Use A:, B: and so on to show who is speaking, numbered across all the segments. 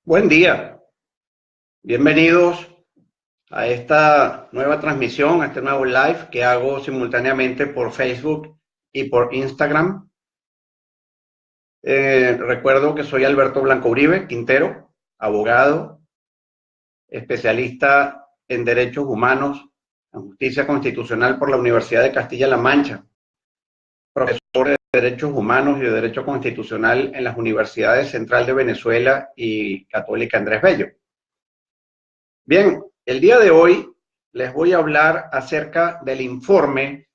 A: Buen día, bienvenidos a esta nueva transmisión, a este nuevo live que hago simultáneamente por Facebook y por Instagram. Recuerdo que soy Alberto Blanco Uribe Quintero, abogado, especialista en derechos humanos, en justicia constitucional por la Universidad de Castilla-La Mancha, profesor de derechos humanos y de derecho constitucional en las universidades Central de Venezuela y Católica Andrés Bello. Bien, el día de hoy les voy a hablar acerca del informe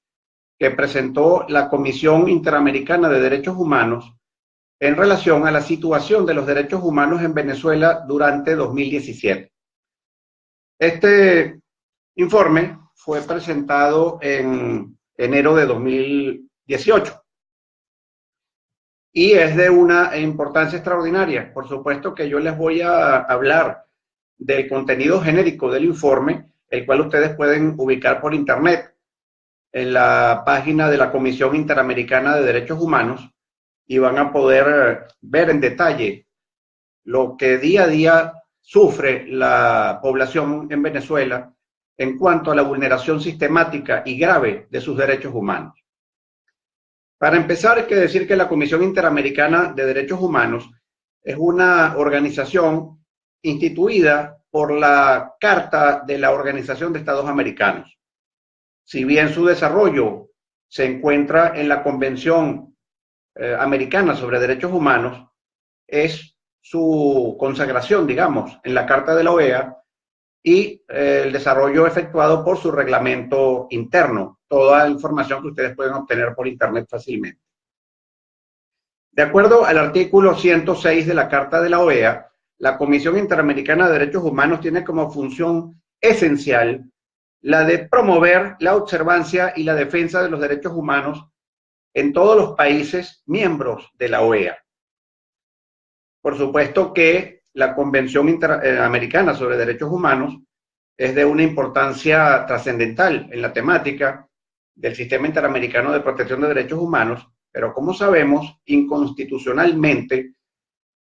A: que presentó la Comisión Interamericana de Derechos Humanos en relación a la situación de los derechos humanos en Venezuela durante 2017. Este informe fue presentado en enero de 2018 y es de una importancia extraordinaria. Por supuesto que yo les voy a hablar del contenido genérico del informe, el cual ustedes pueden ubicar por internet en la página de la Comisión Interamericana de Derechos Humanos y van a poder ver en detalle lo que día a día sufre la población en Venezuela en cuanto a la vulneración sistemática y grave de sus derechos humanos. Para empezar, hay que decir que la Comisión Interamericana de Derechos Humanos es una organización instituida por la Carta de la Organización de Estados Americanos. Si bien su desarrollo se encuentra en la Convención Americana sobre Derechos Humanos, es su consagración, digamos, en la Carta de la OEA y el desarrollo efectuado por su reglamento interno, toda la información que ustedes pueden obtener por internet fácilmente. De acuerdo al artículo 106 de la Carta de la OEA, la Comisión Interamericana de Derechos Humanos tiene como función esencial la de promover la observancia y la defensa de los derechos humanos en todos los países miembros de la OEA. Por supuesto que la Convención Interamericana sobre Derechos Humanos es de una importancia trascendental en la temática del Sistema Interamericano de Protección de Derechos Humanos, pero como sabemos, inconstitucionalmente,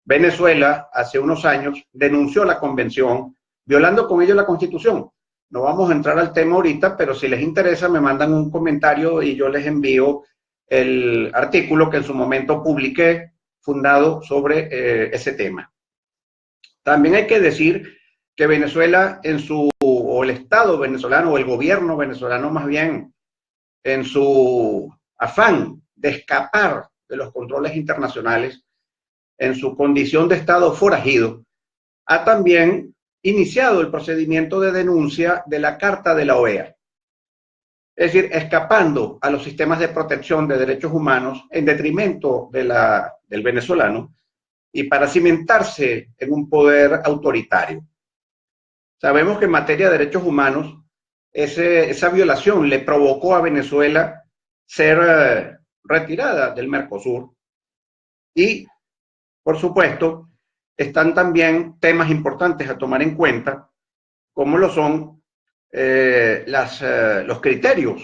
A: Venezuela hace unos años denunció la convención, violando con ello la Constitución. No vamos a entrar al tema ahorita, pero si les interesa me mandan un comentario y yo les envío el artículo que en su momento publiqué fundado sobre ese tema. También hay que decir que Venezuela o el Estado venezolano, o el gobierno venezolano más bien, en su afán de escapar de los controles internacionales, en su condición de Estado forajido, ha también iniciado el procedimiento de denuncia de la Carta de la OEA. Es decir, escapando a los sistemas de protección de derechos humanos en detrimento del venezolano y para cimentarse en un poder autoritario. Sabemos que en materia de derechos humanos, esa violación le provocó a Venezuela ser retirada del Mercosur y, por supuesto, están también temas importantes a tomar en cuenta, como lo son los criterios,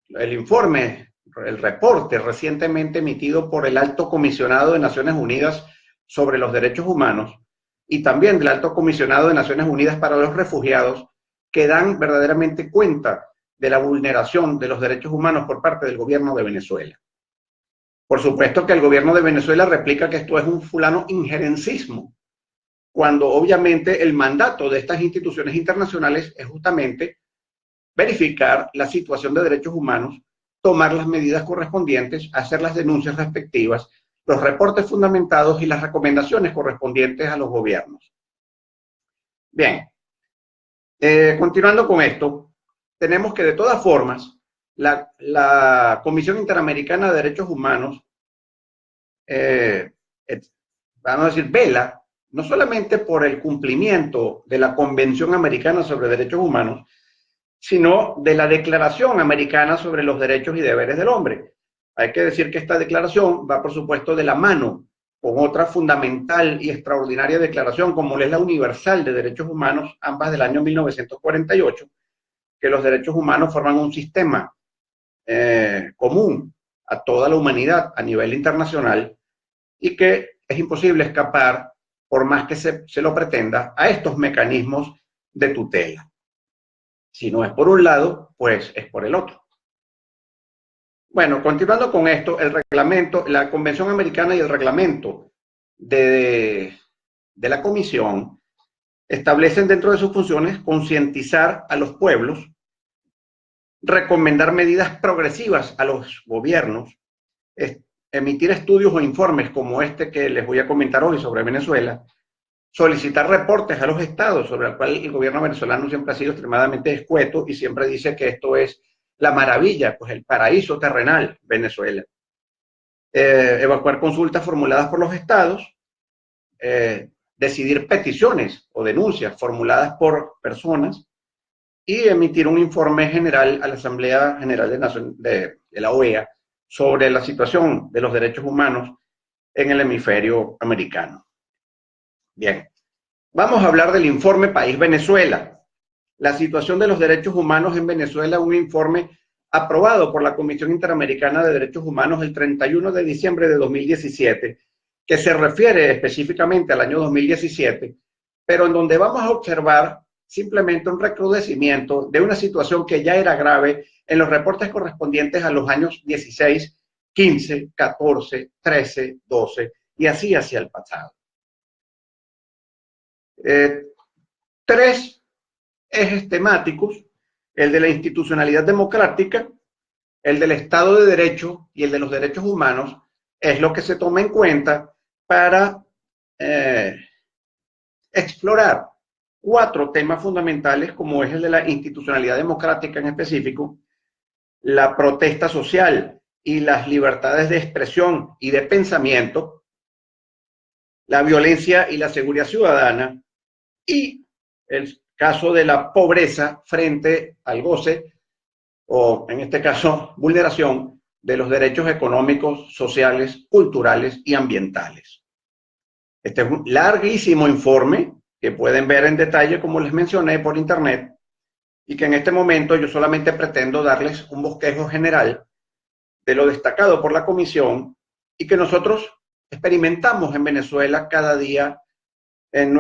A: el informe, el reporte recientemente emitido por el Alto Comisionado de Naciones Unidas sobre los Derechos Humanos y también del Alto Comisionado de Naciones Unidas para los Refugiados, que dan verdaderamente cuenta de la vulneración de los derechos humanos por parte del gobierno de Venezuela. Por supuesto que el gobierno de Venezuela replica que esto es un fulano injerencismo, cuando obviamente el mandato de estas instituciones internacionales es justamente verificar la situación de derechos humanos, tomar las medidas correspondientes, hacer las denuncias respectivas, los reportes fundamentados y las recomendaciones correspondientes a los gobiernos. Bien, continuando con esto, tenemos que de todas formas, la Comisión Interamericana de Derechos Humanos, vamos a decir, vela no solamente por el cumplimiento de la Convención Americana sobre Derechos Humanos, sino de la Declaración Americana sobre los Derechos y Deberes del Hombre. Hay que decir que esta declaración va, por supuesto, de la mano con otra fundamental y extraordinaria declaración, como es la Universal de Derechos Humanos, ambas del año 1948, que los derechos humanos forman un sistema común a toda la humanidad a nivel internacional y que es imposible escapar por más que se lo pretenda, a estos mecanismos de tutela. Si no es por un lado, pues es por el otro. Bueno, continuando con esto, el reglamento, la Convención Americana y el reglamento de la Comisión establecen dentro de sus funciones concientizar a los pueblos, recomendar medidas progresivas a los gobiernos, emitir estudios o informes como este que les voy a comentar hoy sobre Venezuela, solicitar reportes a los estados, sobre el cual el gobierno venezolano siempre ha sido extremadamente escueto y siempre dice que esto es la maravilla, pues el paraíso terrenal, Venezuela. Evacuar consultas formuladas por los estados, decidir peticiones o denuncias formuladas por personas y emitir un informe general a la Asamblea General de la OEA sobre la situación de los derechos humanos en el hemisferio americano. Bien, vamos a hablar del informe País Venezuela. La situación de los derechos humanos en Venezuela, un informe aprobado por la Comisión Interamericana de Derechos Humanos el 31 de diciembre de 2017, que se refiere específicamente al año 2017, pero en donde vamos a observar simplemente un recrudecimiento de una situación que ya era grave en los reportes correspondientes a los años 16, 15, 14, 13, 12 y así hacia el pasado. Tres ejes temáticos: el de la institucionalidad democrática, el del Estado de Derecho y el de los derechos humanos, es lo que se toma en cuenta para explorar cuatro temas fundamentales, como es el de la institucionalidad democrática en específico, la protesta social y las libertades de expresión y de pensamiento, la violencia y la seguridad ciudadana, y el caso de la pobreza frente al goce, o en este caso, vulneración de los derechos económicos, sociales, culturales y ambientales. Este es un larguísimo informe que pueden ver en detalle, como les mencioné, por internet, y que en este momento yo solamente pretendo darles un bosquejo general de lo destacado por la Comisión y que nosotros experimentamos en Venezuela cada día en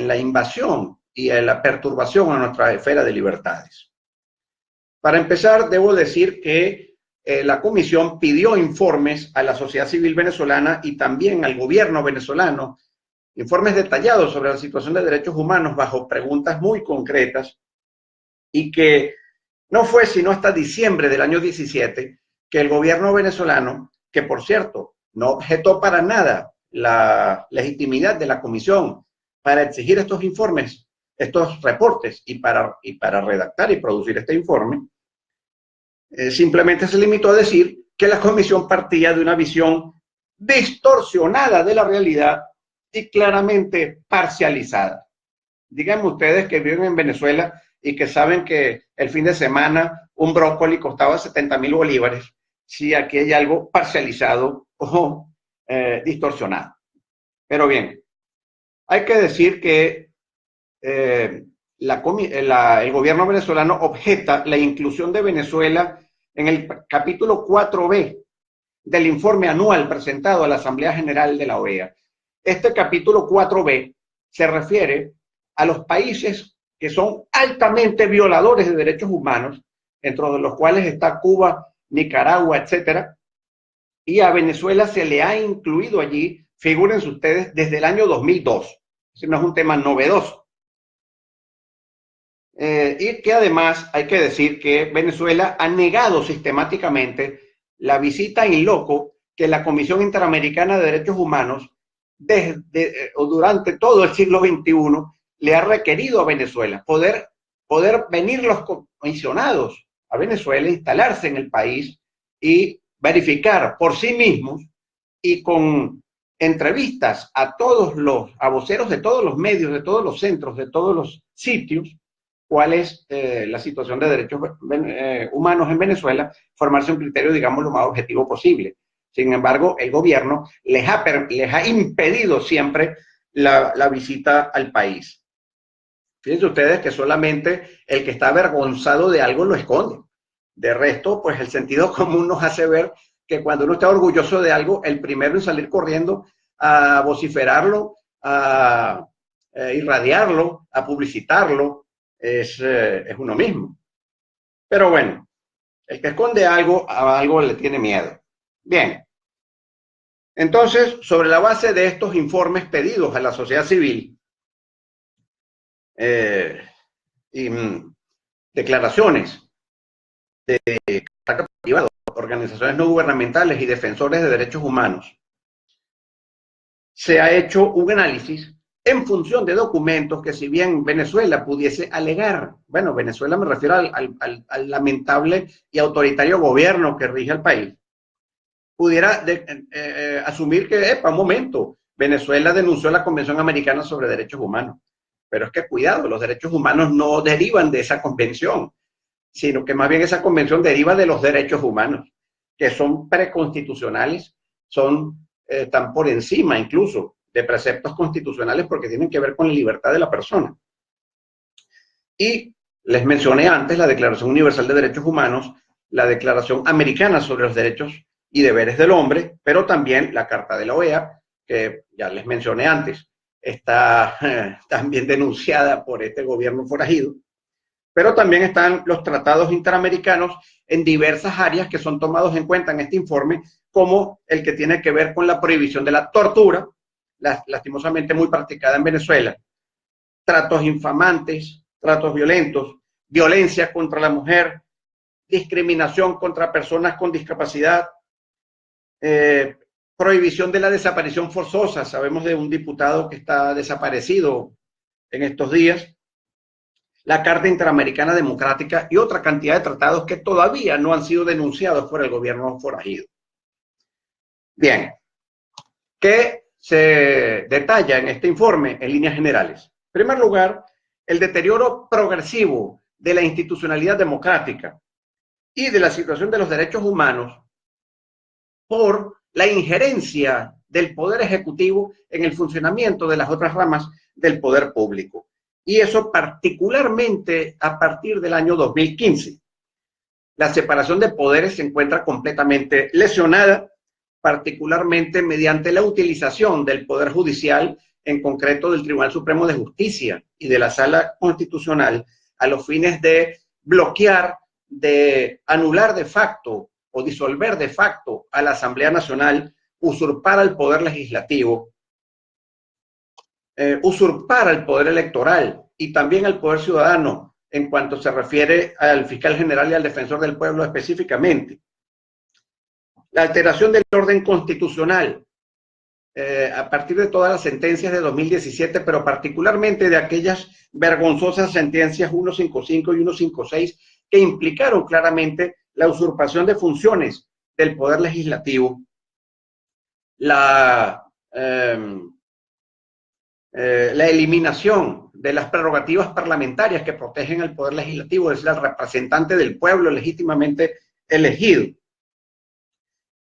A: la invasión y en la perturbación a nuestra esfera de libertades. Para empezar, debo decir que la Comisión pidió informes a la sociedad civil venezolana y también al gobierno venezolano, informes detallados sobre la situación de derechos humanos bajo preguntas muy concretas, y que no fue sino hasta diciembre del año 17 que el gobierno venezolano, que por cierto no objetó para nada la legitimidad de la Comisión para exigir estos informes, estos reportes y para redactar y producir este informe, simplemente se limitó a decir que la Comisión partía de una visión distorsionada de la realidad y claramente parcializada. Díganme ustedes que viven en Venezuela y que saben que el fin de semana un brócoli costaba 70.000 bolívares, si aquí hay algo parcializado o distorsionado. Pero bien, hay que decir que el gobierno venezolano objeta la inclusión de Venezuela en el capítulo 4B del informe anual presentado a la Asamblea General de la OEA. Este capítulo 4B se refiere a los países que son altamente violadores de derechos humanos, entre los cuales está Cuba, Nicaragua, etcétera, y a Venezuela se le ha incluido allí, figúrense ustedes, desde el año 2002. Ese no es un tema novedoso. Y que además hay que decir que Venezuela ha negado sistemáticamente la visita in loco que la Comisión Interamericana de Derechos Humanos durante todo el siglo XXI le ha requerido a Venezuela, poder venir los comisionados a Venezuela, instalarse en el país y verificar por sí mismos y con entrevistas a voceros de todos los medios, de todos los centros, de todos los sitios, cuál es la situación de derechos humanos en Venezuela, formarse un criterio, digamos, lo más objetivo posible. Sin embargo, el gobierno les ha impedido siempre la visita al país. Fíjense ustedes que solamente el que está avergonzado de algo lo esconde. De resto, pues el sentido común nos hace ver que cuando uno está orgulloso de algo, el primero en salir corriendo a vociferarlo, a irradiarlo, a publicitarlo, es uno mismo. Pero bueno, el que esconde algo, a algo le tiene miedo. Bien, entonces, sobre la base de estos informes pedidos a la sociedad civil y declaraciones de carácter privado, organizaciones no gubernamentales y defensores de derechos humanos, se ha hecho un análisis en función de documentos que, si bien Venezuela pudiese alegar, bueno, Venezuela me refiero al lamentable y autoritario gobierno que rige el país, pudiera asumir que, un momento, Venezuela denunció la Convención Americana sobre Derechos Humanos. Pero es que, cuidado, los derechos humanos no derivan de esa convención, sino que más bien esa convención deriva de los derechos humanos, que son preconstitucionales, están por encima incluso de preceptos constitucionales porque tienen que ver con la libertad de la persona. Y les mencioné antes la Declaración Universal de Derechos Humanos, la Declaración Americana sobre los Derechos y Deberes del Hombre, pero también la Carta de la OEA, que ya les mencioné antes, está también denunciada por este gobierno forajido, pero también están los tratados interamericanos en diversas áreas que son tomados en cuenta en este informe, como el que tiene que ver con la prohibición de la tortura, lastimosamente muy practicada en Venezuela, tratos infamantes, tratos violentos, violencia contra la mujer, discriminación contra personas con discapacidad, prohibición de la desaparición forzosa. Sabemos de un diputado que está desaparecido en estos días, la Carta Interamericana Democrática y otra cantidad de tratados que todavía no han sido denunciados por el gobierno forajido. Bien, ¿qué se detalla en este informe en líneas generales? En primer lugar, el deterioro progresivo de la institucionalidad democrática y de la situación de los derechos humanos por la injerencia del Poder Ejecutivo en el funcionamiento de las otras ramas del poder público. Y eso particularmente a partir del año 2015. La separación de poderes se encuentra completamente lesionada, particularmente mediante la utilización del Poder Judicial, en concreto del Tribunal Supremo de Justicia y de la Sala Constitucional, a los fines de bloquear, de anular de facto o disolver de facto a la Asamblea Nacional, usurpar al Poder Legislativo, usurpar al Poder Electoral y también al Poder Ciudadano en cuanto se refiere al fiscal general y al defensor del pueblo específicamente. La alteración del orden constitucional a partir de todas las sentencias de 2017, pero particularmente de aquellas vergonzosas sentencias 155 y 156 que implicaron claramente la usurpación de funciones del Poder Legislativo, la eliminación de las prerrogativas parlamentarias que protegen al Poder Legislativo, es decir, al representante del pueblo legítimamente elegido,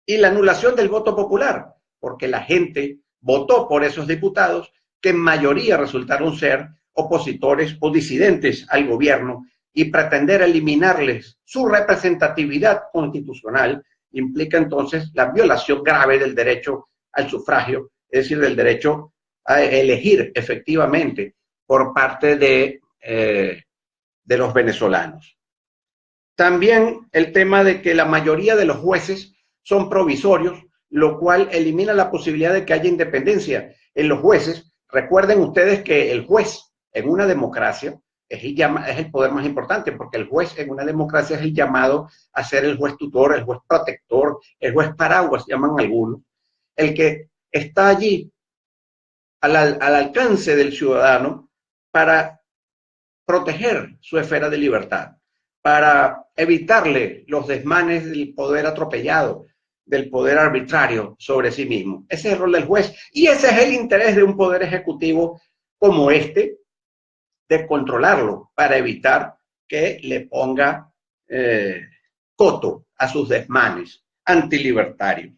A: y la anulación del voto popular, porque la gente votó por esos diputados que en mayoría resultaron ser opositores o disidentes al gobierno, y pretender eliminarles su representatividad constitucional implica entonces la violación grave del derecho al sufragio, es decir, del derecho a elegir efectivamente por parte de los venezolanos. También el tema de que la mayoría de los jueces son provisorios, lo cual elimina la posibilidad de que haya independencia en los jueces. Recuerden ustedes que el juez en una democracia es el poder más importante, porque el juez en una democracia es el llamado a ser el juez tutor, el juez protector, el juez paraguas, llaman algunos, el que está allí al alcance del ciudadano para proteger su esfera de libertad, para evitarle los desmanes del poder atropellado, del poder arbitrario sobre sí mismo. Ese es el rol del juez y ese es el interés de un poder ejecutivo como este, de controlarlo para evitar que le ponga coto a sus desmanes antilibertarios.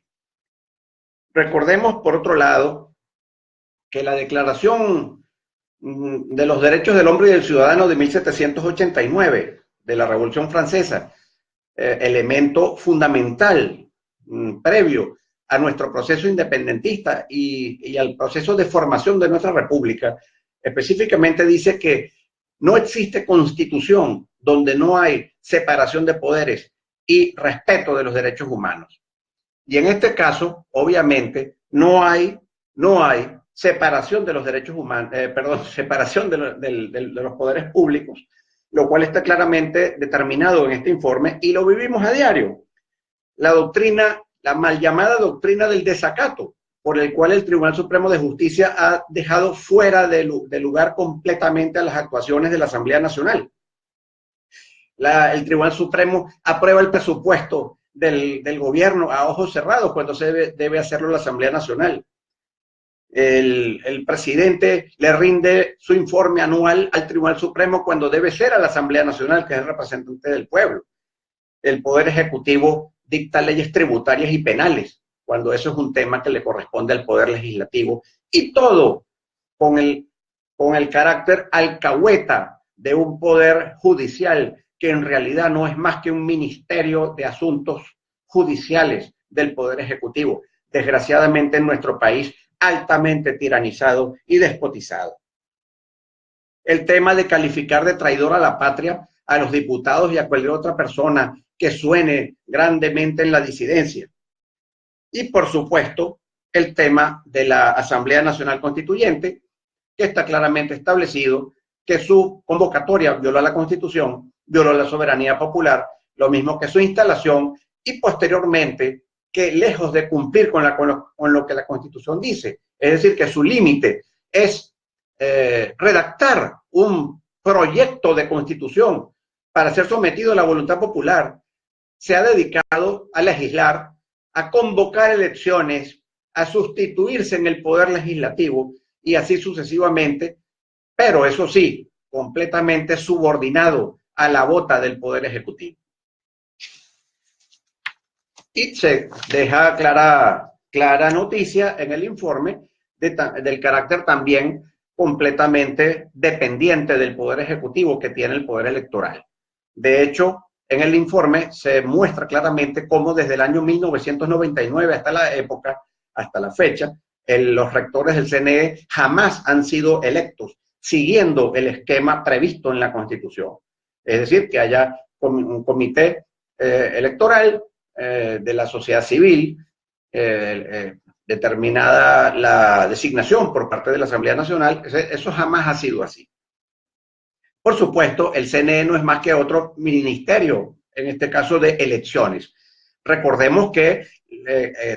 A: Recordemos, por otro lado, que la Declaración de los Derechos del Hombre y del Ciudadano de 1789, de la Revolución Francesa, elemento fundamental previo a nuestro proceso independentista y al proceso de formación de nuestra república, específicamente dice que no existe constitución donde no hay separación de poderes y respeto de los derechos humanos. Y en este caso, obviamente, no hay separación de los derechos humanos, separación de los poderes públicos, lo cual está claramente determinado en este informe y lo vivimos a diario. La doctrina, la mal llamada doctrina del desacato, por el cual el Tribunal Supremo de Justicia ha dejado fuera de lugar completamente a las actuaciones de la Asamblea Nacional. El Tribunal Supremo aprueba el presupuesto del gobierno a ojos cerrados cuando se debe hacerlo la Asamblea Nacional. El presidente le rinde su informe anual al Tribunal Supremo cuando debe ser a la Asamblea Nacional, que es el representante del pueblo. El Poder Ejecutivo dicta leyes tributarias y penales, cuando eso es un tema que le corresponde al Poder Legislativo, y todo con el carácter alcahueta de un poder judicial que en realidad no es más que un ministerio de asuntos judiciales del Poder Ejecutivo, desgraciadamente en nuestro país altamente tiranizado y despotizado. El tema de calificar de traidor a la patria a los diputados y a cualquier otra persona que suene grandemente en la disidencia. Y por supuesto, el tema de la Asamblea Nacional Constituyente, que está claramente establecido que su convocatoria violó la Constitución, violó la soberanía popular, lo mismo que su instalación, y posteriormente que lejos de cumplir con lo que la Constitución dice, es decir, que su límite es redactar un proyecto de Constitución para ser sometido a la voluntad popular, se ha dedicado a legislar, a convocar elecciones, a sustituirse en el poder legislativo y así sucesivamente, pero eso sí, completamente subordinado a la bota del Poder Ejecutivo. Y se deja clara noticia en el informe del carácter también completamente dependiente del Poder Ejecutivo que tiene el Poder Electoral. De hecho, en el informe se muestra claramente cómo desde el año 1999 hasta la fecha, los rectores del CNE jamás han sido electos, siguiendo el esquema previsto en la Constitución. Es decir, que haya un comité electoral de la sociedad civil, determinada la designación por parte de la Asamblea Nacional, eso jamás ha sido así. Por supuesto, el CNE no es más que otro ministerio, en este caso de elecciones. Recordemos que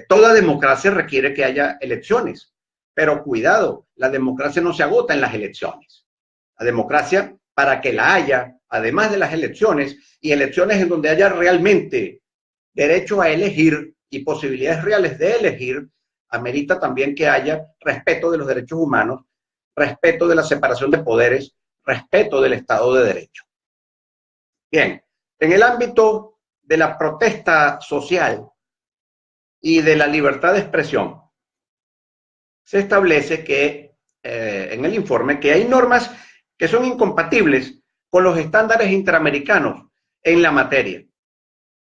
A: toda democracia requiere que haya elecciones, pero cuidado, la democracia no se agota en las elecciones. La democracia, para que la haya, además de las elecciones, y elecciones en donde haya realmente derecho a elegir y posibilidades reales de elegir, amerita también que haya respeto de los derechos humanos, respeto de la separación de poderes, respeto del Estado de Derecho. Bien, en el ámbito de la protesta social y de la libertad de expresión, se establece que en el informe que hay normas que son incompatibles con los estándares interamericanos en la materia.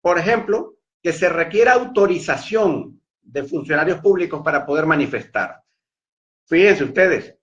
A: Por ejemplo, que se requiera autorización de funcionarios públicos para poder manifestar. Fíjense ustedes,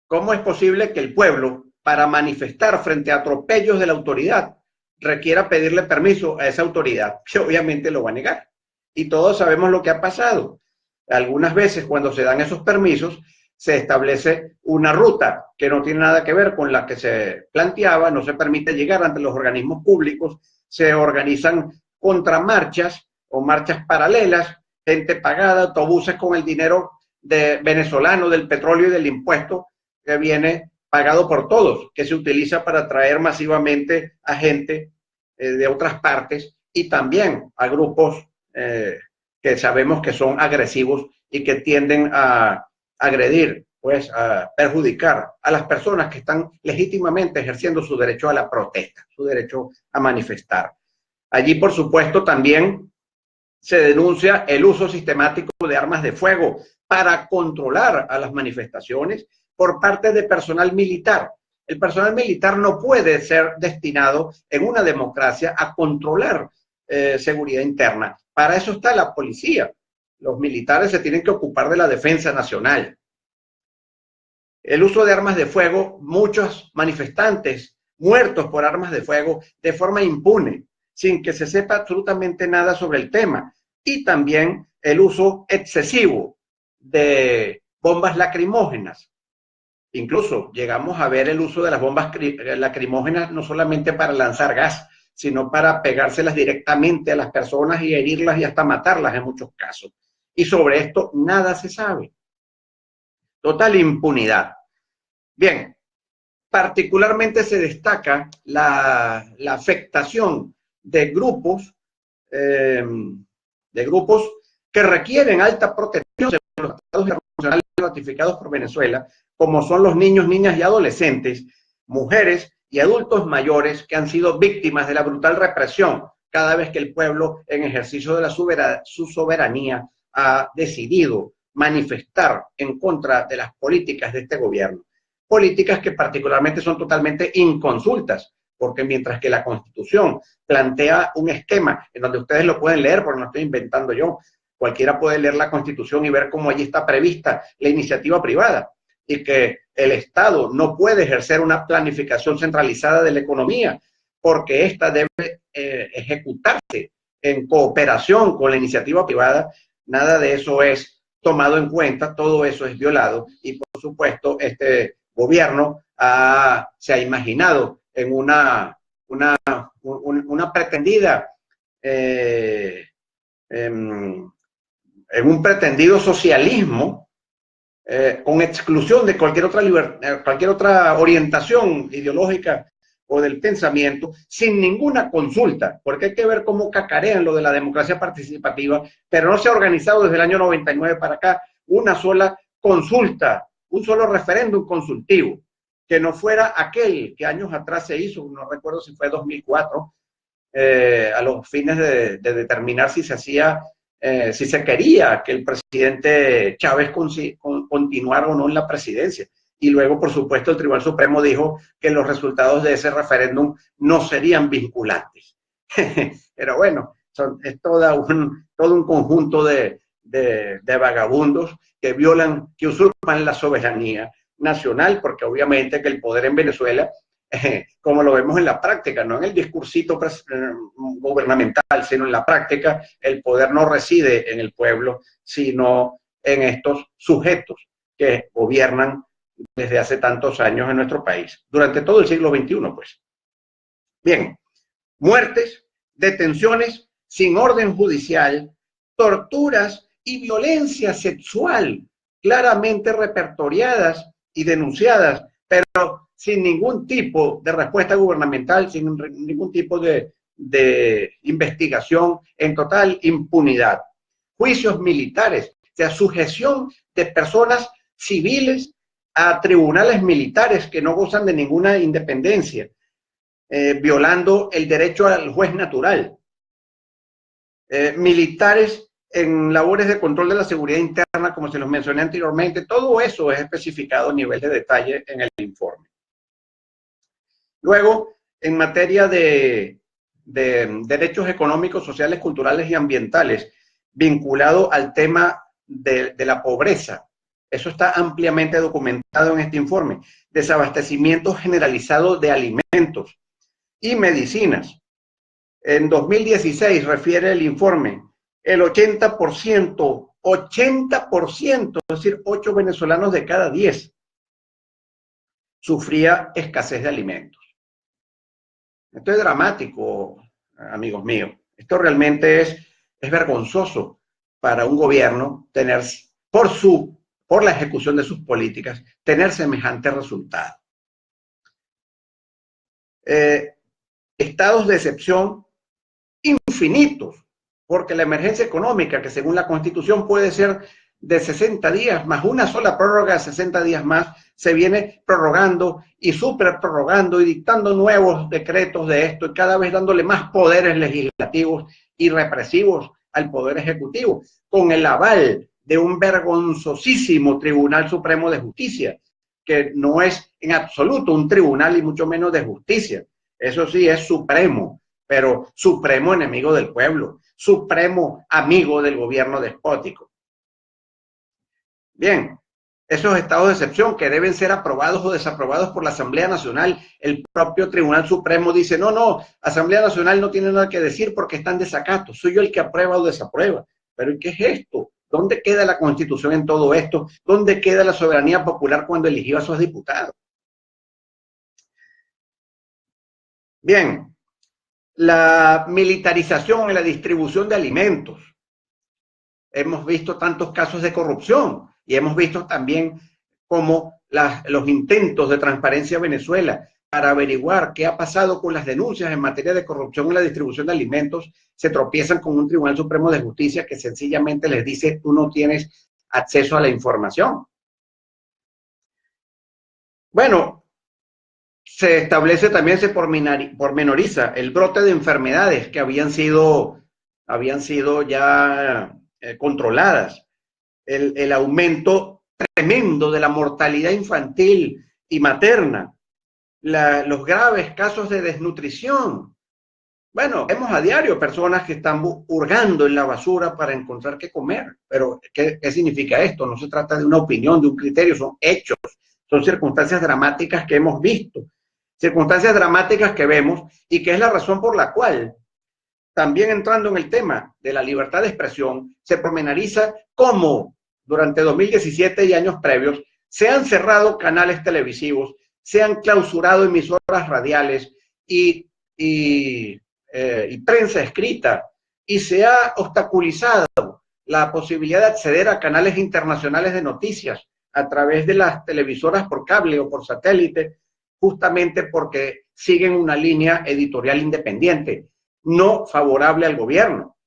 A: ¿cómo es posible que el pueblo, para manifestar frente a atropellos de la autoridad, requiera pedirle permiso a esa autoridad, que obviamente lo va a negar? Y todos sabemos lo que ha pasado. Algunas veces cuando se dan esos permisos, se establece una ruta que no tiene nada que ver con la que se planteaba, no se permite llegar ante los organismos públicos, se organizan contramarchas o marchas paralelas, gente pagada, autobuses con el dinero venezolano del petróleo y del impuesto que viene pagado por todos, que se utiliza para traer masivamente a gente de otras partes y también a grupos que sabemos que son agresivos y que tienden a agredir, pues a perjudicar a las personas que están legítimamente ejerciendo su derecho a la protesta, su derecho a manifestar. Allí, por supuesto, también se denuncia el uso sistemático de armas de fuego para controlar a las manifestaciones por parte de personal militar. El personal militar no puede ser destinado en una democracia a controlar seguridad interna. Para eso está la policía. Los militares se tienen que ocupar de la defensa nacional. El uso de armas de fuego, muchos manifestantes muertos por armas de fuego de forma impune, sin que se sepa absolutamente nada sobre el tema. Y también el uso excesivo de bombas lacrimógenas. Incluso llegamos a ver el uso de las bombas lacrimógenas no solamente para lanzar gas, sino para pegárselas directamente a las personas y herirlas y hasta matarlas en muchos casos. Y sobre esto nada se sabe. Total impunidad. Bien, particularmente se destaca la afectación de grupos que requieren alta protección según los tratados internacionales ratificados por Venezuela, como son los niños, niñas y adolescentes, mujeres y adultos mayores que han sido víctimas de la brutal represión cada vez que el pueblo, en ejercicio de su soberanía, ha decidido manifestar en contra de las políticas de este gobierno. Políticas que particularmente son totalmente inconsultas, porque mientras que la Constitución plantea un esquema en donde ustedes lo pueden leer, porque no estoy inventando yo, cualquiera puede leer la Constitución y ver cómo allí está prevista la iniciativa privada y que el Estado no puede ejercer una planificación centralizada de la economía, porque ésta debe ejecutarse en cooperación con la iniciativa privada. Nada de eso es tomado en cuenta, todo eso es violado y por supuesto este gobierno se ha imaginado en una pretendida en un pretendido socialismo con exclusión de cualquier otra orientación ideológica o del pensamiento, sin ninguna consulta, porque hay que ver cómo cacarean lo de la democracia participativa, pero no se ha organizado desde el año 99 para acá una sola consulta, un solo referéndum consultivo, que no fuera aquel que años atrás se hizo, no recuerdo si fue 2004, a los fines de determinar si se hacía, si se quería que el presidente Chávez continuara o no en la presidencia. Y luego, por supuesto, el Tribunal Supremo dijo que los resultados de ese referéndum no serían vinculantes. Pero bueno, es todo un conjunto de vagabundos que violan, que usurpan la soberanía nacional, porque obviamente que el poder en Venezuela, como lo vemos en la práctica, no en el discursito gubernamental, sino en la práctica, el poder no reside en el pueblo, sino en estos sujetos que gobiernan desde hace tantos años en nuestro país, durante todo el siglo XXI, pues. Bien, muertes, detenciones sin orden judicial, torturas y violencia sexual claramente repertoriadas y denunciadas, pero sin ningún tipo de respuesta gubernamental, sin ningún tipo de investigación, en total impunidad. Juicios militares, o sea, sujeción de personas civiles a tribunales militares que no gozan de ninguna independencia, violando el derecho al juez natural. Militares en labores de control de la seguridad interna, como se los mencioné anteriormente, todo eso es especificado a nivel de detalle en el informe. Luego, en materia de derechos económicos, sociales, culturales y ambientales, vinculado al tema de la pobreza, eso está ampliamente documentado en este informe. Desabastecimiento generalizado de alimentos y medicinas. En 2016 refiere el informe, el 80%, es decir, 8 venezolanos de cada 10 sufría escasez de alimentos. Esto es dramático, amigos míos. Esto realmente es vergonzoso para un gobierno tener, por la ejecución de sus políticas, tener semejante resultado. Estados de excepción infinitos, porque la emergencia económica, que según la Constitución puede ser de 60 días, más una sola prórroga de 60 días más, se viene prorrogando y super prorrogando y dictando nuevos decretos de esto y cada vez dándole más poderes legislativos y represivos al Poder Ejecutivo, con el aval de un vergonzosísimo Tribunal Supremo de Justicia, que no es en absoluto un tribunal y mucho menos de justicia. Eso sí, es supremo, pero supremo enemigo del pueblo, supremo amigo del gobierno despótico. Bien, esos estados de excepción que deben ser aprobados o desaprobados por la Asamblea Nacional, el propio Tribunal Supremo dice, no, Asamblea Nacional no tiene nada que decir porque está en desacato, soy yo el que aprueba o desaprueba. Pero ¿y qué es esto? ¿Dónde queda la Constitución en todo esto? ¿Dónde queda la soberanía popular cuando eligió a sus diputados? Bien, la militarización en la distribución de alimentos. Hemos visto tantos casos de corrupción y hemos visto también cómo los intentos de transparencia en Venezuela para averiguar qué ha pasado con las denuncias en materia de corrupción en la distribución de alimentos se tropiezan con un Tribunal Supremo de Justicia que sencillamente les dice tú no tienes acceso a la información. Bueno, se establece también, se pormenoriza el brote de enfermedades que habían sido ya controladas, el aumento tremendo de la mortalidad infantil y materna, los graves casos de desnutrición. Bueno, vemos a diario personas que están hurgando en la basura para encontrar qué comer, pero ¿qué significa esto? No se trata de una opinión, de un criterio, son hechos, son circunstancias dramáticas que hemos visto, circunstancias dramáticas que vemos y que es la razón por la cual también entrando en el tema de la libertad de expresión, se pormenoriza cómo durante 2017 y años previos se han cerrado canales televisivos, se han clausurado emisoras radiales y prensa escrita, y se ha obstaculizado la posibilidad de acceder a canales internacionales de noticias a través de las televisoras por cable o por satélite, justamente porque siguen una línea editorial independiente, no favorable al gobierno.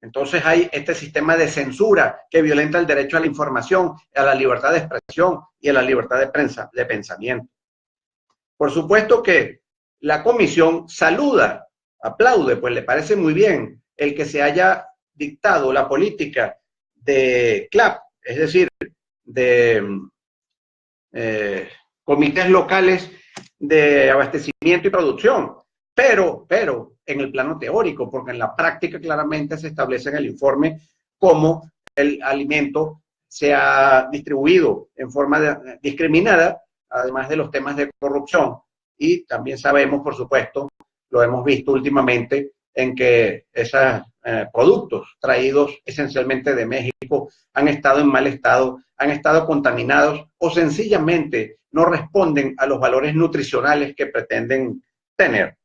A: Entonces hay este sistema de censura que violenta el derecho a la información, a la libertad de expresión y a la libertad de pensamiento. Por supuesto que la comisión saluda, aplaude, pues le parece muy bien el que se haya dictado la política de CLAP, es decir, de comités locales de abastecimiento y producción, pero en el plano teórico, porque en la práctica claramente se establece en el informe cómo el alimento se ha distribuido en forma discriminada, además de los temas de corrupción. Y también sabemos, por supuesto, lo hemos visto últimamente, en que esos productos traídos esencialmente de México han estado en mal estado, han estado contaminados o sencillamente no responden a los valores nutricionales que pretenden tener.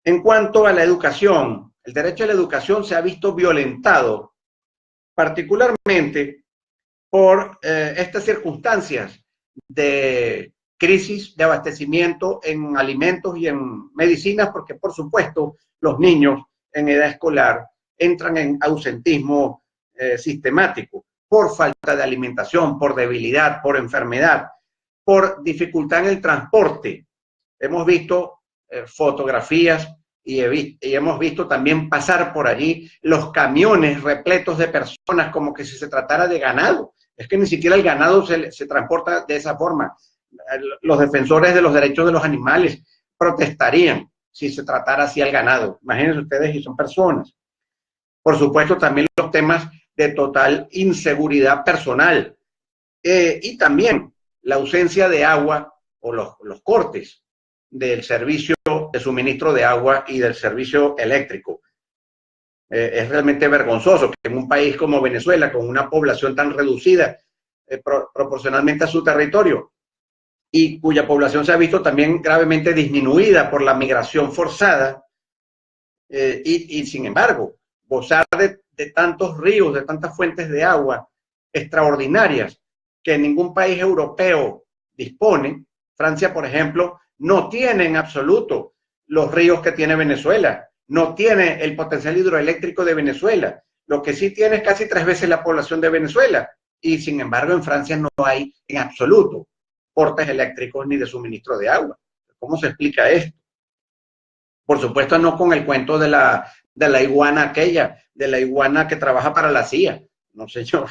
A: En cuanto a la educación, el derecho a la educación se ha visto violentado, particularmente por estas circunstancias de crisis de abastecimiento en alimentos y en medicinas, porque por supuesto los niños en edad escolar entran en ausentismo sistemático por falta de alimentación, por debilidad, por enfermedad, por dificultad en el transporte. Hemos visto fotografías y hemos visto también pasar por allí los camiones repletos de personas como que si se tratara de ganado. Es que ni siquiera el ganado se transporta de esa forma. Los defensores de los derechos de los animales protestarían si se tratara así al ganado. Imagínense ustedes si son personas. Por supuesto, también los temas de total inseguridad personal y también la ausencia de agua o los cortes del servicio de suministro de agua y del servicio eléctrico. Es realmente vergonzoso que en un país como Venezuela, con una población tan reducida proporcionalmente a su territorio, y cuya población se ha visto también gravemente disminuida por la migración forzada, y sin embargo, gozar de tantos ríos, de tantas fuentes de agua extraordinarias que ningún país europeo dispone. Francia, por ejemplo, no tiene en absoluto los ríos que tiene Venezuela, no tiene el potencial hidroeléctrico de Venezuela, lo que sí tiene es casi 3 veces la población de Venezuela, y sin embargo en Francia no hay en absoluto cortes eléctricos ni de suministro de agua. ¿Cómo se explica esto? Por supuesto no con el cuento de la iguana aquella, de la iguana que trabaja para la CIA, no señor.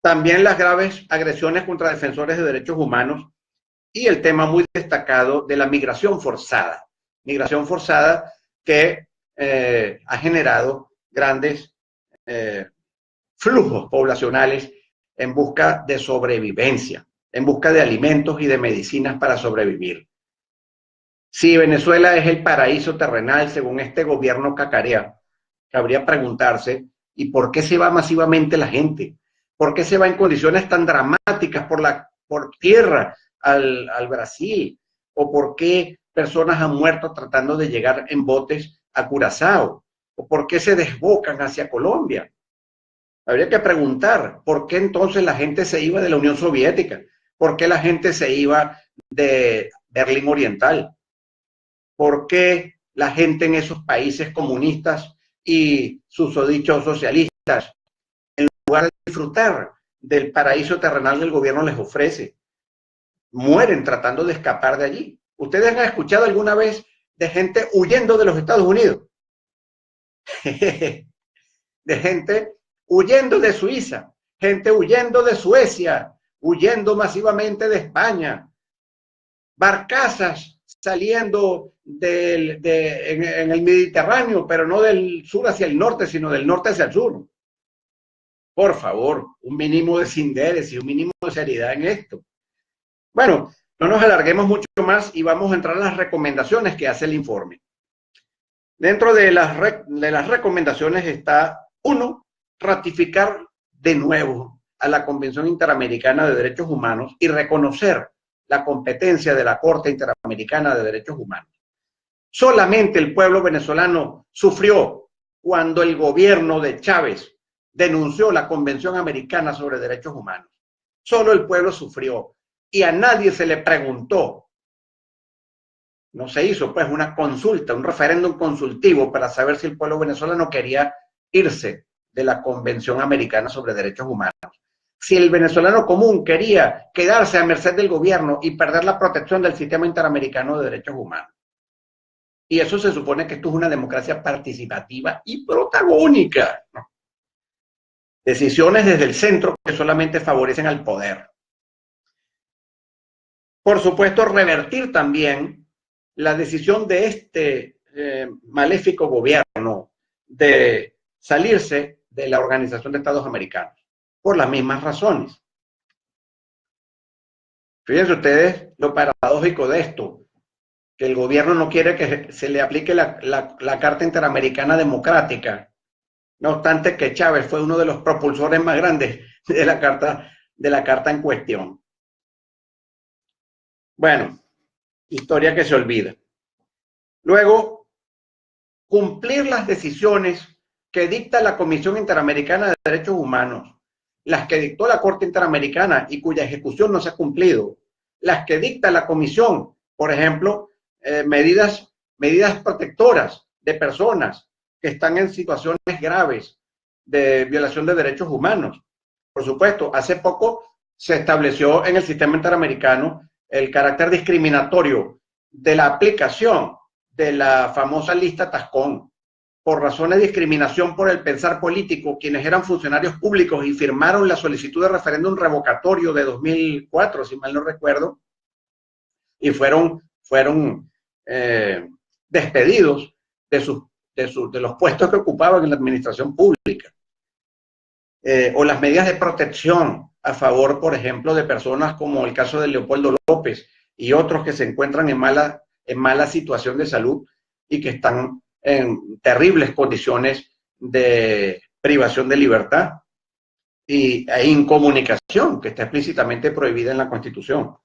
A: También las graves agresiones contra defensores de derechos humanos y el tema muy destacado de la migración forzada. migración forzada que ha generado grandes flujos poblacionales en busca de sobrevivencia, en busca de alimentos y de medicinas para sobrevivir. Si Venezuela es el paraíso terrenal, según este gobierno cacarea, cabría preguntarse, ¿y por qué se va masivamente la gente? ¿Por qué se va en condiciones tan dramáticas por tierra al Brasil? ¿O por qué personas han muerto tratando de llegar en botes a Curazao? ¿O por qué se desbocan hacia Colombia? Habría que preguntar, ¿por qué entonces la gente se iba de la Unión Soviética? ¿Por qué la gente se iba de Berlín Oriental? ¿Por qué la gente en esos países comunistas y susodichos socialistas, en lugar de disfrutar del paraíso terrenal que el gobierno les ofrece, mueren tratando de escapar de allí? ¿Ustedes han escuchado alguna vez de gente huyendo de los Estados Unidos? De gente huyendo de Suiza, gente huyendo de Suecia, huyendo masivamente de España, barcazas saliendo en el Mediterráneo, pero no del sur hacia el norte, sino del norte hacia el sur. Por favor, un mínimo de sinderes y un mínimo de seriedad en esto. Bueno, no nos alarguemos mucho más y vamos a entrar a las recomendaciones que hace el informe. Dentro de las recomendaciones está, uno, ratificar de nuevo a la Convención Interamericana de Derechos Humanos y reconocer la competencia de la Corte Interamericana de Derechos Humanos. Solamente el pueblo venezolano sufrió cuando el gobierno de Chávez denunció la Convención Americana sobre Derechos Humanos. Solo el pueblo sufrió y a nadie se le preguntó. No se hizo pues una consulta, un referéndum consultivo para saber si el pueblo venezolano quería irse de la Convención Americana sobre Derechos Humanos. Si el venezolano común quería quedarse a merced del gobierno y perder la protección del sistema interamericano de derechos humanos. Y eso se supone que esto es una democracia participativa y protagónica, ¿no? Decisiones desde el centro que solamente favorecen al poder. Por supuesto, revertir también la decisión de este maléfico gobierno de salirse de la Organización de Estados Americanos, por las mismas razones. Fíjense ustedes lo paradójico de esto, que el gobierno no quiere que se le aplique la Carta Interamericana Democrática, no obstante que Chávez fue uno de los propulsores más grandes de la carta en cuestión. Bueno, historia que se olvida. Luego, cumplir las decisiones que dicta la Comisión Interamericana de Derechos Humanos, las que dictó la Corte Interamericana y cuya ejecución no se ha cumplido, las que dicta la Comisión, por ejemplo, medidas protectoras de personas que están en situaciones graves de violación de derechos humanos. Por supuesto, hace poco se estableció en el sistema interamericano el carácter discriminatorio de la aplicación de la famosa lista Tascón, por razones de discriminación por el pensar político, quienes eran funcionarios públicos y firmaron la solicitud de referéndum revocatorio de 2004, si mal no recuerdo, y fueron despedidos de los puestos que ocupaban en la administración pública. O las medidas de protección a favor, por ejemplo, de personas como el caso de Leopoldo López y otros que se encuentran en mala situación de salud y que están en terribles condiciones de privación de libertad e incomunicación, que está explícitamente prohibida en la Constitución.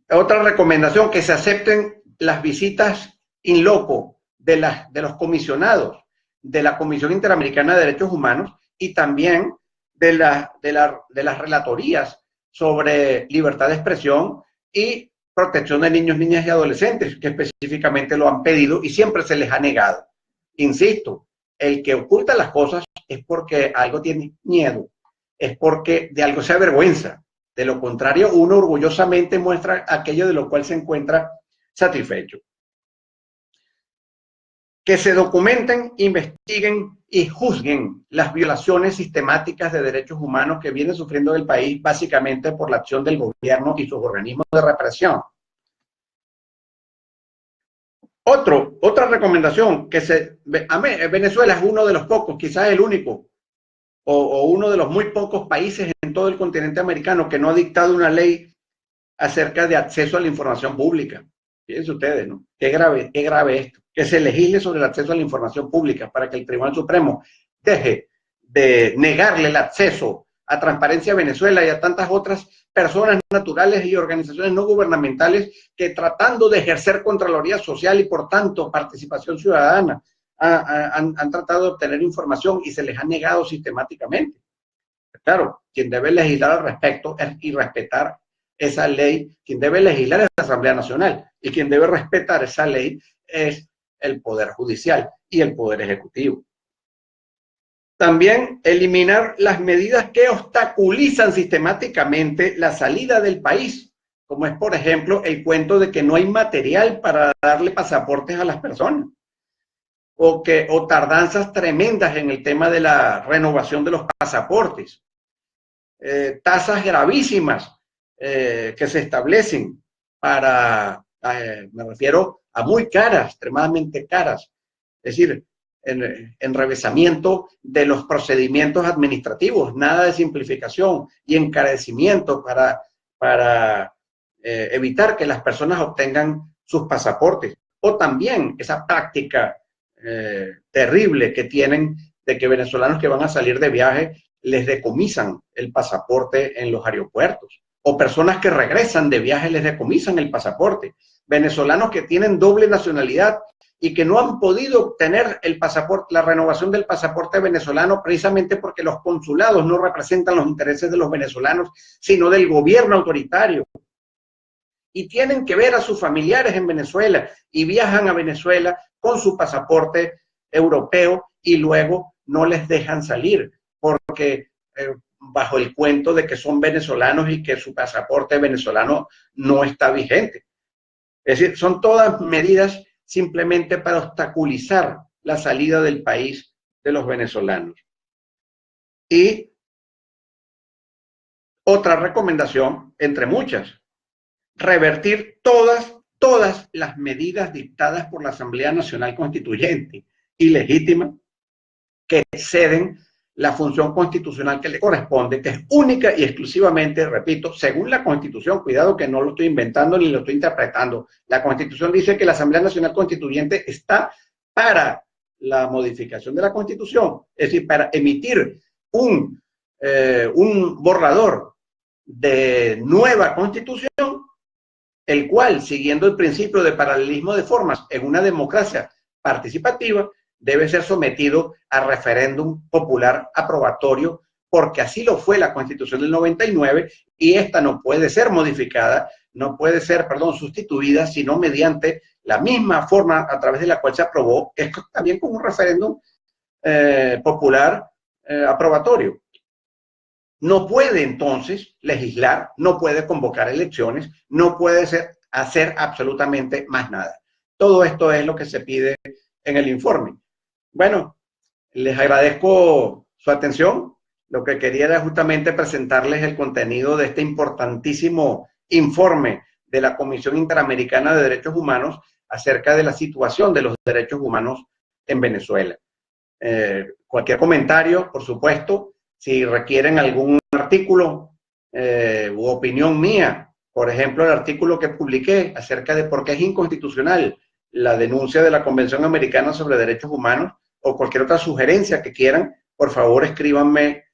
A: Otra recomendación, que se acepten las visitas in loco de los comisionados de la Comisión Interamericana de Derechos Humanos y también de las relatorías sobre libertad de expresión y protección de niños, niñas y adolescentes, que específicamente lo han pedido y siempre se les ha negado. Insisto, el que oculta las cosas es porque algo tiene miedo, es porque de algo se avergüenza. De lo contrario, uno orgullosamente muestra aquello de lo cual se encuentra satisfecho. Que se documenten, investiguen y juzguen las violaciones sistemáticas de derechos humanos que viene sufriendo el país, básicamente por la acción del gobierno y sus organismos de represión. Otra recomendación, Venezuela es uno de los pocos, quizás el único, o uno de los muy pocos países en todo el continente americano que no ha dictado una ley acerca de acceso a la información pública. Fíjense ustedes, ¿no? Qué grave esto. Que se legisle sobre el acceso a la información pública para que el Tribunal Supremo deje de negarle el acceso a Transparencia Venezuela y a tantas otras personas naturales y organizaciones no gubernamentales que, tratando de ejercer Contraloría Social y por tanto participación ciudadana, han tratado de obtener información y se les ha negado sistemáticamente. Claro, quien debe legislar al respecto y respetar esa ley, quien debe legislar es la Asamblea Nacional y quien debe respetar esa ley es el Poder Judicial y el Poder Ejecutivo. También eliminar las medidas que obstaculizan sistemáticamente la salida del país, como es, por ejemplo, el cuento de que no hay material para darle pasaportes a las personas, o tardanzas tremendas en el tema de la renovación de los pasaportes, tasas gravísimas que se establecen para, me refiero a muy caras, extremadamente caras, es decir, enrevesamiento de los procedimientos administrativos, nada de simplificación y encarecimiento para evitar que las personas obtengan sus pasaportes. O también esa práctica terrible que tienen de que venezolanos que van a salir de viaje les decomisan el pasaporte en los aeropuertos, o personas que regresan de viaje les decomisan el pasaporte, venezolanos que tienen doble nacionalidad y que no han podido obtener el pasaporte, la renovación del pasaporte venezolano, precisamente porque los consulados no representan los intereses de los venezolanos, sino del gobierno autoritario. Y tienen que ver a sus familiares en Venezuela y viajan a Venezuela con su pasaporte europeo y luego no les dejan salir porque bajo el cuento de que son venezolanos y que su pasaporte venezolano no está vigente. Es decir, son todas medidas simplemente para obstaculizar la salida del país de los venezolanos. Y otra recomendación, entre muchas, revertir todas las medidas dictadas por la Asamblea Nacional Constituyente ilegítima que exceden la función constitucional que le corresponde, que es única y exclusivamente, repito, según la Constitución, cuidado que no lo estoy inventando ni lo estoy interpretando, la Constitución dice que la Asamblea Nacional Constituyente está para la modificación de la Constitución, es decir, para emitir un borrador de nueva Constitución, el cual, siguiendo el principio de paralelismo de formas en una democracia participativa, debe ser sometido a referéndum popular aprobatorio, porque así lo fue la Constitución del 99 y esta no puede ser modificada, no puede ser, sustituida, sino mediante la misma forma a través de la cual se aprobó, esto también como un referéndum popular aprobatorio. No puede entonces legislar, no puede convocar elecciones, no puede hacer absolutamente más nada. Todo esto es lo que se pide en el informe. Bueno, les agradezco su atención. Lo que quería era justamente presentarles el contenido de este importantísimo informe de la Comisión Interamericana de Derechos Humanos acerca de la situación de los derechos humanos en Venezuela. Cualquier comentario, por supuesto, si requieren algún artículo u opinión mía, por ejemplo, el artículo que publiqué acerca de por qué es inconstitucional la denuncia de la Convención Americana sobre Derechos Humanos, o cualquier otra sugerencia que quieran, por favor escríbanme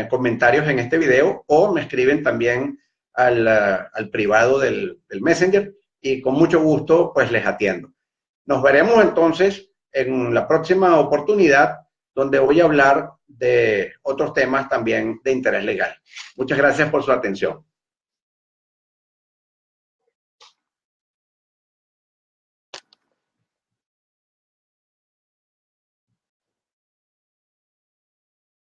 A: comentarios en este video o me escriben también al privado del Messenger y con mucho gusto pues les atiendo. Nos veremos entonces en la próxima oportunidad donde voy a hablar de otros temas también de interés legal. Muchas gracias por su atención.